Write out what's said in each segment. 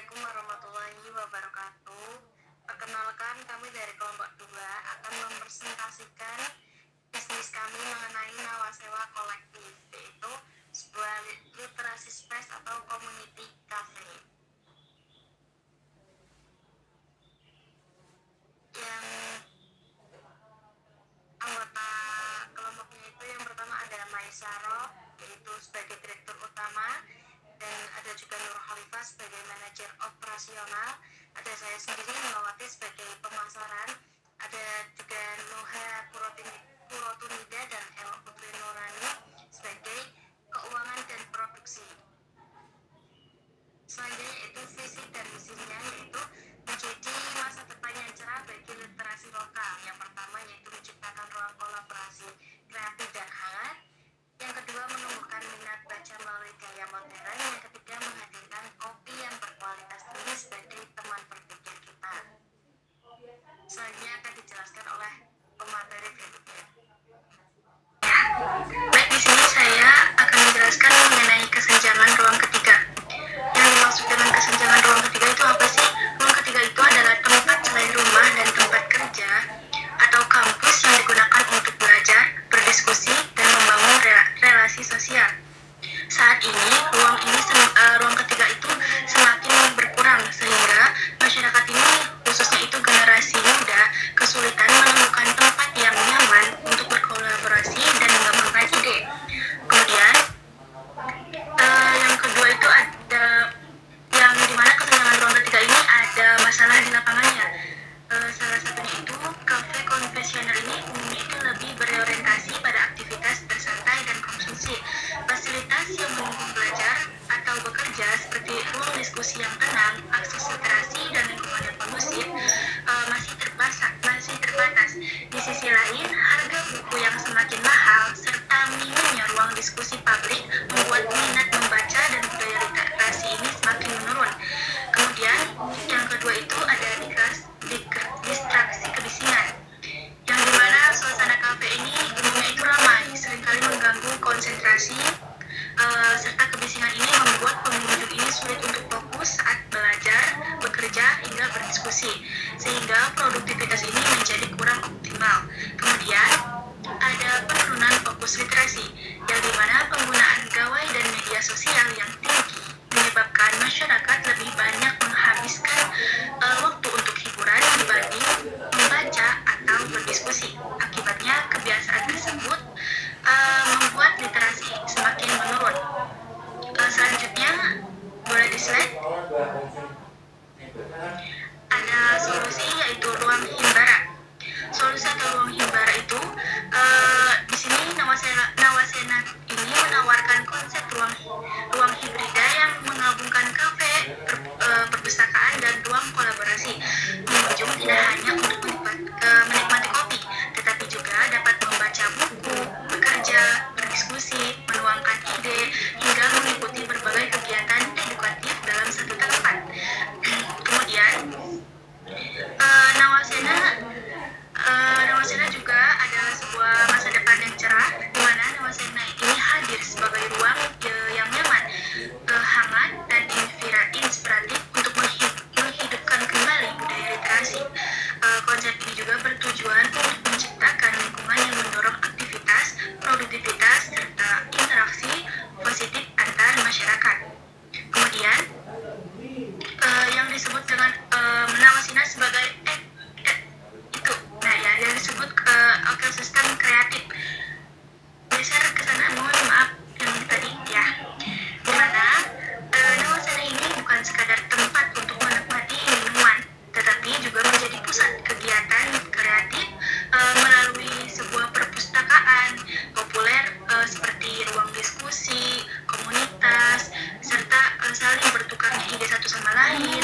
Assalamualaikum warahmatullahi wabarakatuh. Perkenalkan, kami dari kelompok 2 akan mempresentasikan bisnis kami mengenai Nawasewa Kolektif, yaitu sebuah literasi space atau community cafe. Yang anggota kelompoknya itu yang pertama ada Maisaro, yaitu sebagai direktur utama, dan ada juga Nur Khalifah sebagai manajer operasional, ada saya sendiri Melawati sebagai pemasaran, ada juga Nuha Kurotunida dan El Putri Nurani sebagai keuangan dan produksi. Selanjutnya yaitu visi dan misinya, yaitu menjadi masa depan yang cerah bagi literasi lokal. Yang pertama yaitu menciptakan ruang kolaborasi kreatif dan hangat. Yang kedua, menumbuhkan minat baca melalui gaya modern. Yang ketiga, menghadirkan kopi yang berkualitas tinggi sebagai teman berpikir kita. Selanjutnya akan dijelaskan oleh pemateri berikutnya. Baik, di sini saya akan menjelaskan mengenai kesenjangan ruang ketiga. Yang dimaksud dengan kesenjangan ruang ketiga itu apa sih? Ruang ketiga itu adalah tempat selain rumah dan tempat kerja atau kampus yang digunakan untuk belajar, berdiskusi, dan membangun relasi sosial. Saat ini, ruang ketiga itu semakin berkurang sehingga masyarakat ini, khususnya itu generasi muda, kesulitan menemukan tempat yang nyaman untuk berkolaborasi dan mengembangkan ide. Kemudian, yang kedua itu ada yang dimana kesenjangan ruang ketiga ini ada masalah di lapangannya. Salah satunya itu kafe konvensional ini umumnya itu lebih berorientasi pada aktivitas bersantai dan konsumsi. Fasilitas yang mendukung belajar atau bekerja seperti ruang diskusi yang tenang, akses literasi, dan lingkungan yang kondusif masih terbatas. Di sisi lain, harga buku yang semakin mahal serta minimnya ruang diskusi publik membuat minat membaca dan budaya literasi ini semakin menurun. Kemudian, yang kedua itu ada distraksi kebisingan, yang dimana suasana kafe ini umumnya itu ramai, seringkali mengganggu konsentrasi, serta kebisingan ini membuat pengunjung ini sulit untuk fokus saat belajar, bekerja, hingga berdiskusi, sehingga produktivitas ini menjadi kurang optimal. Kemudian, ada penurunan fokus literasi, yang dimana penggunaan gawai dan media sosial yang tinggi menyebabkan masyarakat lebih banyak menghabiskan waktu untuk hiburan dibanding membaca atau berdiskusi. Akibatnya, kebiasaan tersebut membuat literasi semakin menurun. Selanjutnya, boleh di slide. Ada solusi yaitu ruang himbara. Solusi atau ruang himbara itu di sini Nawasena ini menawarkan konsep ruang hibrida yang menggabungkan kafe, perpustakaan, dan ruang kolaborasi. Pengunjung tidak hanya untuk menikmati kopi, tetapi juga dapat membaca buku, bekerja, berdiskusi, menuangkan ide, hingga mengikuti berbagai kegiatan edukatif dalam satu tempat. Kemudian, Nawasena juga adalah sebuah masa depan yang cerah, di mana Nawasena ini hadir sebagai ruang yang nyaman, hangat, dan inspiratif untuk menghidupkan kembali budaya literasi. Konsep ini juga bertujuan untuk menciptakan lingkungan yang mendorong aktivitas, produktivitas, serta interaksi positif antar masyarakat. Kemudian, yang disebut dengan Nawasena sebagai yang disebut ekosistem kreatif. Geser ke sana, mohon maaf yang tadi ya. Dimana Nawasena ini bukan sekadar tempat untuk menikmati minuman, tetapi juga menjadi pusat kegiatan kreatif melalui sebuah perpustakaan populer seperti ruang diskusi, komunitas, serta saling bertukarnya ide satu sama lain,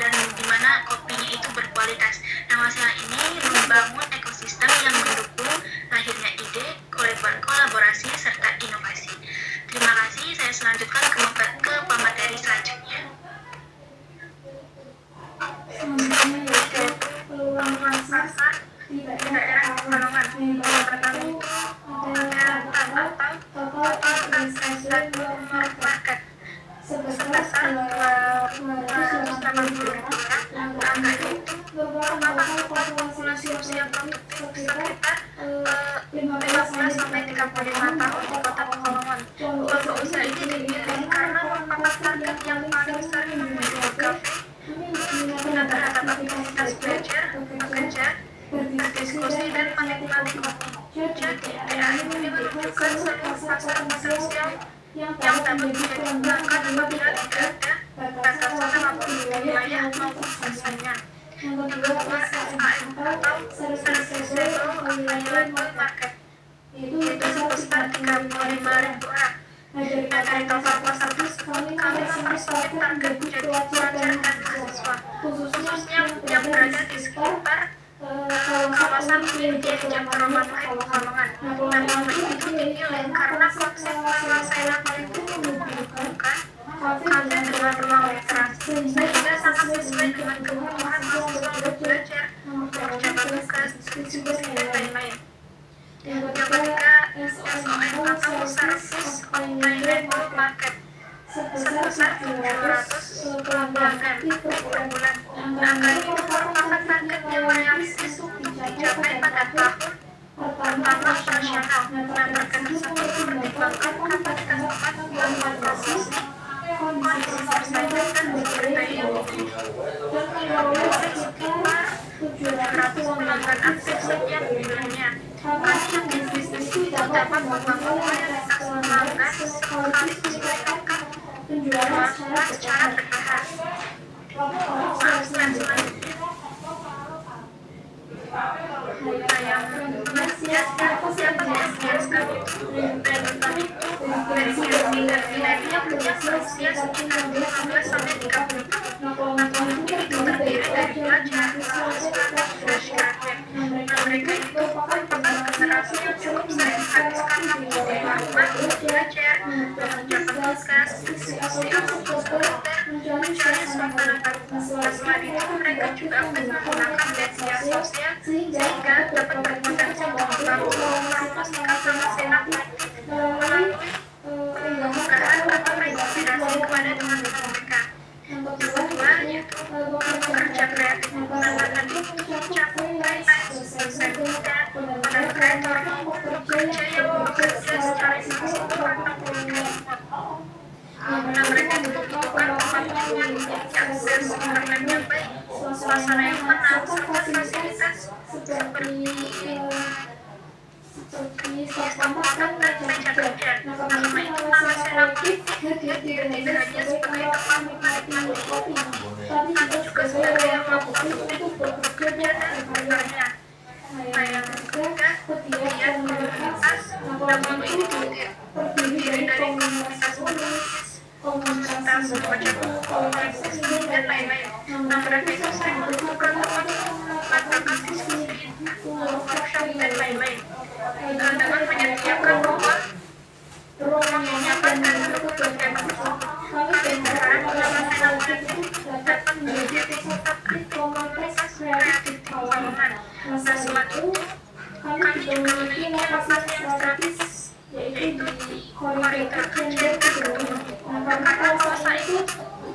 dan dimana kopinya itu berkualitas. Nawasena ini membangun ekosistem yang mendukung lahirnya ide, kolaborasi, serta inovasi. Terima kasih, saya selanjutkan ke pemateri selanjutnya. Peluang pasar di daerah Pekalongan. Yang pertama itu ada total market sebesar 2,7 masih usia produktif sekitar 15 sampai 35 tahun di kota Pekalongan. Kelompok usaha ini dipilih karena merupakan target yang paling sering mengunjungi kafe, minat terhadap aktivitas belajar, bekerja, berdiskusi, dan menikmati kopi. Jadi, daerah ini menunjukkan seluruh pasar potensial yang dapat dikembangkan apabila tidak ada batasan apapun wilayah maupun bahasanya. Yang kedua, SAM atau Service Available Market, yaitu sebesar 35.000-an. Dari total pasar tersebut, kami mempersempit target menjadi pelajar dan mahasiswa, khususnya yang berada di sekitar kawasan India Jam Perumahan Pekalongan. Namun itu dinilai karena konsep penyelesaian itu membutuhkan kafe dengan ruang literasi, sehingga sangat sesuai dengan kebutuhan mahasiswa untuk belajar, mengerjakan tugas, diskusi, dan lain-lain. Yang ketiga, SOM atau Service Available Market, sebesar 700 pelanggan aktif per bulan. Angka itu merupakan target yang realistis untuk dicapai pada tahun pertama operasional. Target tersebut mempertimbangkan kapasitas tempat yang berbasis kondisi persaingan dan sumber daya sekitar 700 pelanggan aktif setiap bulannya. Kami yakin bisnis itu dapat membangun loyalitas pelanggan sekaligus meningkatkan penjualan secara bertahap. Mereka itu merupakan generasi yang cukup sering menghabiskan waktu di rumah untuk belajar, mengerjakan tugas, diskusi atau mencari suasana baru. Selain itu, mereka juga menggunakan media sosial sehingga dapat berpotensi untuk membantu mempromosikan penghasilan aktif melalui unggahan atau rekomendasi kepada teman-teman mereka. Yang kedua yaitu bekerja kreatif. Nah, tadi mencapai sosial media pada kreator bekerja yang bekerja secara individu atau kelompok. Nah, mereka membutuhkan tempat yang akses internet yang baik, suasana yang tenang, serta fasilitas seperti sistem kontak dan meja kerja. Nah, karena itu alasan aktif tidak hanya sebagai tempat menikmati kopi, tapi juga sebagai ruang untuk bekerja dan berkarya. Nah, yang ketiga, kegiatan komunitas. Namun ini terdiri dari komunitas menulis, komunitas membaca buku, komunitas dan lain-lain. Nah, mereka itu sering membutuhkan tempat mengatakan diskusi, workshop, dan lain-lain. Dengan menyediakan ruang yang nyaman dan mendukung kegiatan tersebut, kami berharap suasana itu dapat menjadi pusat aktif komunitas kreatif di Pekalongan. Nah, selain itu, kami juga memiliki lokasi strategis, yaitu di koridor kerja gedung. Nah, karena kawasan itu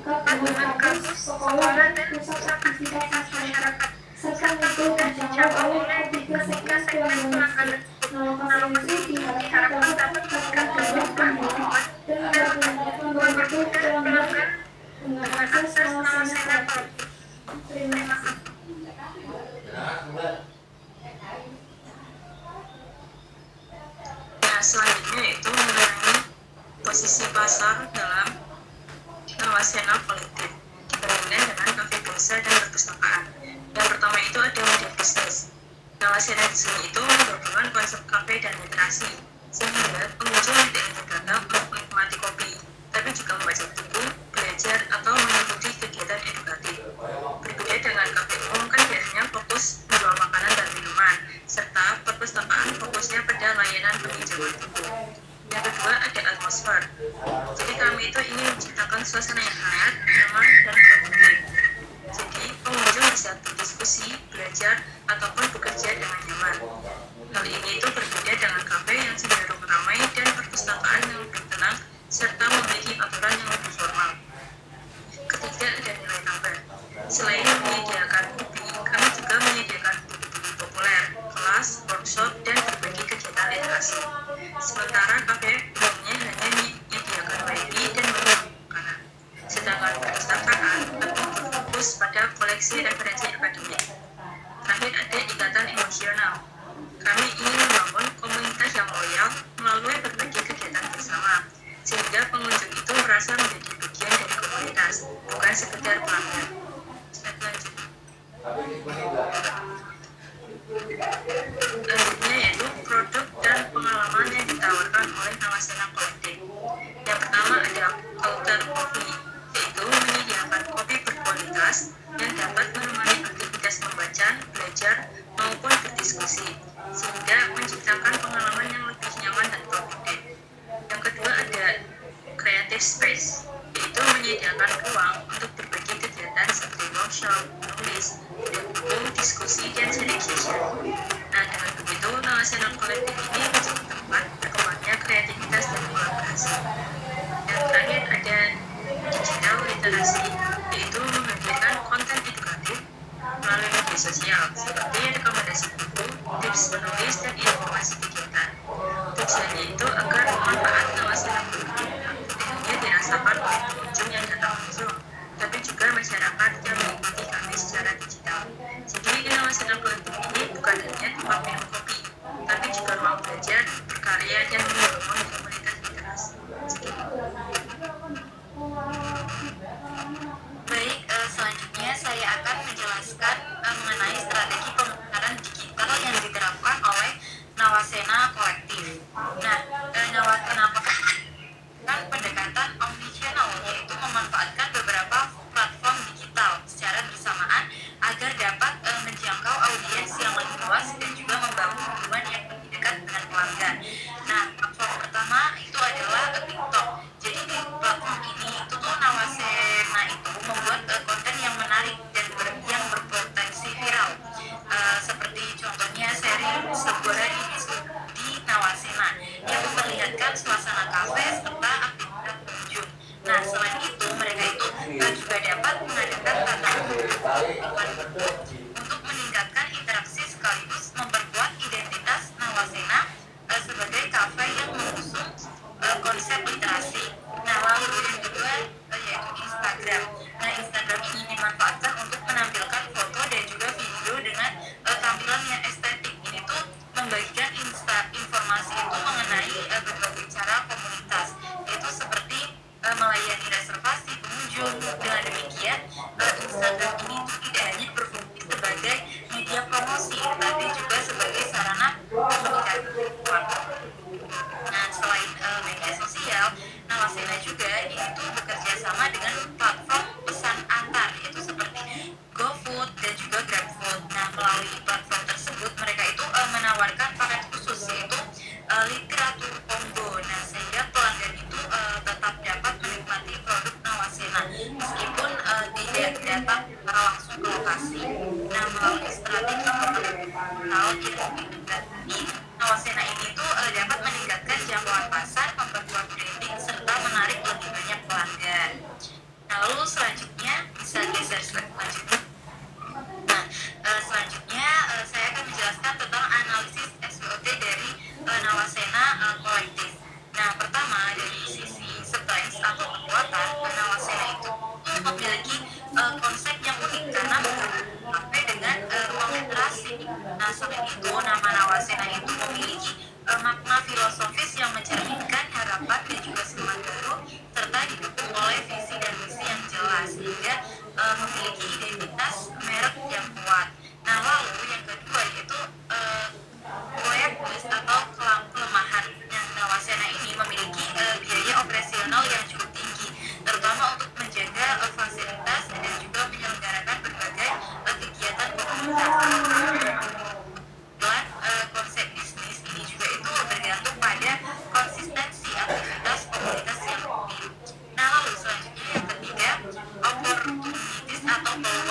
dekat dengan kampus, sekolah, dan pusat aktivitas masyarakat, serta itu dijangkau oleh ketiga segmen pelanggan. Nah, lokasi itu diharapkan dapat meningkatkan jumlah dan membentuk pelanggan dengan akses nama kolektif. Terima kasih. Nah, selanjutnya yaitu mengenai posisi pasar dalam nawacita kolektif dibandingkan dengan kafe biasa dan perpustakaan. Yang pertama itu ada model bisnis. Nawacita di sini itu menggabungkan konsep kafe dan literasi, sehingga pengunjung tidak hanya datang untuk menikmati kopi, tapi juga membaca buku, belajar, atau mengikuti kegiatan edukatif. Berbeda dengan kafe umum kan biasanya fokus menjual makanan dan minuman, serta perpustakaan fokusnya pada layanan peminjaman buku. Yang kedua ada atmosfer. Jadi kami itu ingin menciptakan suasana yang hangat, nyaman, dan produktif. Jadi pengunjung bisa berdiskusi, belajar, ataupun bekerja dengan nyaman. Hal ini itu berbeda dengan kafe yang cenderung ramai dan perpustakaan yang lebih tenang, serta memiliki aturan yang lebih formal. Ketiga ada nilai tambah. Selain menyediakan kopi, kami juga menyediakan buku-buku ada koleksi referensi akademik. Terakhir ada ikatan emosional. Kami ingin membangun komunitas yang loyal melalui berbagai kegiatan bersama, sehingga pengunjung itu merasa menjadi bagian dari komunitas, bukan sekedar pelanggan. Selanjutnya yaitu produk dan pengalaman yang ditawarkan oleh Nawasena Kolektif. Yang pertama ada Culture Coffee, yaitu menyediakan kopi berkualitas yang dapat menemani aktivitas membaca, belajar, maupun berdiskusi, sehingga menciptakan pengalaman yang lebih nyaman dan produktif. Yang kedua ada Creative Space, yaitu menyediakan ruang untuk berbagai kegiatan seperti workshop, menulis, dan buku, diskusi, dan sharing session. Nah, dengan begitu, Nawasena Kolektif ini menjadi tempat berkembangnya kreativitas dan kolaborasi. Dan terakhir ada digital literasi, yaitu menghadirkan konten edukatif melalui media sosial seperti rekomendasi buku, tips menulis, dan informasi kegiatan. Tujuannya itu agar manfaat Nawasena Kolektif tidak hanya dirasakan oleh pengunjung yang datang langsung, tapi juga masyarakat yang mengikuti kami secara digital. Jadi Nawasena Kolektif ini bukan hanya tempat minum kopi, tapi juga ruang belajar, berkarya, dan membangun komunitas literasi. Baik, selanjutnya saya akan menjelaskan mengenai strategi pemasaran digital yang diterapkan oleh Nawasena Kolektif. Nah, Nawasena Kolektif kan pendekatan omnichannel, yaitu memanfaatkan beberapa platform digital secara bersamaan agar dapat menjangkau audiens yang lebih luas dan juga membangun hubungan yang lebih dekat dengan pelanggan. Nah, platform pertama itu adalah TikTok. Jadi di platform ini itu tuh Nawasena itu membuat konten yang menarik dan yang berpotensi viral. Seperti contohnya seri sebuah hari di Nawasena yang memperlihatkan suasana kafe serta aktivitas pengunjung. Nah, selain itu mereka itu juga dapat mengadakan tantangan untuk meningkatkan interaksi sekaligus memperkuat identitas Nawasena sebagai kafe yang mengusung konsep literasi. Nah, lalu yang kedua yaitu Instagram. Nah, Instagram ini dimanfaatkan untuk menampilkan foto dan juga video dengan tampilan yang estetik. Ini tuh membagikan informasi itu mengenai berbagai cara komunitas, yaitu seperti melayani reservasi pengunjung. Dengan demikian, Instagram ini tuh tidak hanya berfungsi sebagai media promosi, tetapi juga sebagai sarana komunikasi. Nah, selain media sosial, Nawasena juga itu bekerja sama dengan platform pesan antar, yaitu seperti GoFood dan juga GrabFood. Nah, melalui platform tersebut mereka itu menawarkan paket khusus, yaitu literatur combo. Nah, sehingga pelanggan itu tetap dapat menikmati produk Nawasena meskipun tidak datang secara langsung ke lokasi. Nah, melalui strategi pemasaran yang integrasi, Nawasena ini tuh dapat meningkatkan jangkauan pasar, memperkuat branding, serta menarik lebih banyak pelanggan. Nah, lalu selanjutnya bisa geser slide selanjutnya. Nah, selanjutnya saya akan menjelaskan tentang analisis SWOT dari Nawasena Kolektif. Nah, pertama dari sisi strength atau kekuatan, Nawasena itu memiliki konsep yang unik karena sampai dengan ruang literasi. Nah, selain itu nama Nawasena itu memiliki makna filosofis yang mencerminkan harapan dan juga semangat baru, serta didukung oleh visi dan misi yang jelas, sehingga memiliki identitas merek yang kuat. Nah, lalu yang kedua yaitu weakness atau kelemahan. Nah, Nawasena ini memiliki biaya operasional yang cukup tinggi, terutama untuk menjaga fasilitas dan juga menyelenggarakan berbagai kegiatan komunitas. Dan konsep bisnis ini juga itu bergantung pada konsistensi aktivitas komunitas yang rutin. Nah, lalu selanjutnya yang ketiga, opportunities atau peluang.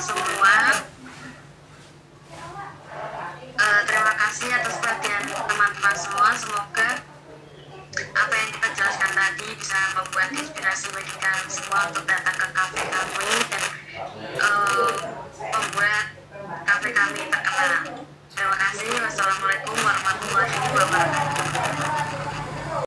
semua. Terima kasih atas perhatian teman-teman semua. Semoga apa yang kita jelaskan tadi bisa membuat inspirasi bagi kalian semua untuk datang ke kafe kami dan membuat kafe kami terkenal. Terima kasih. Wassalamualaikum warahmatullahi wabarakatuh.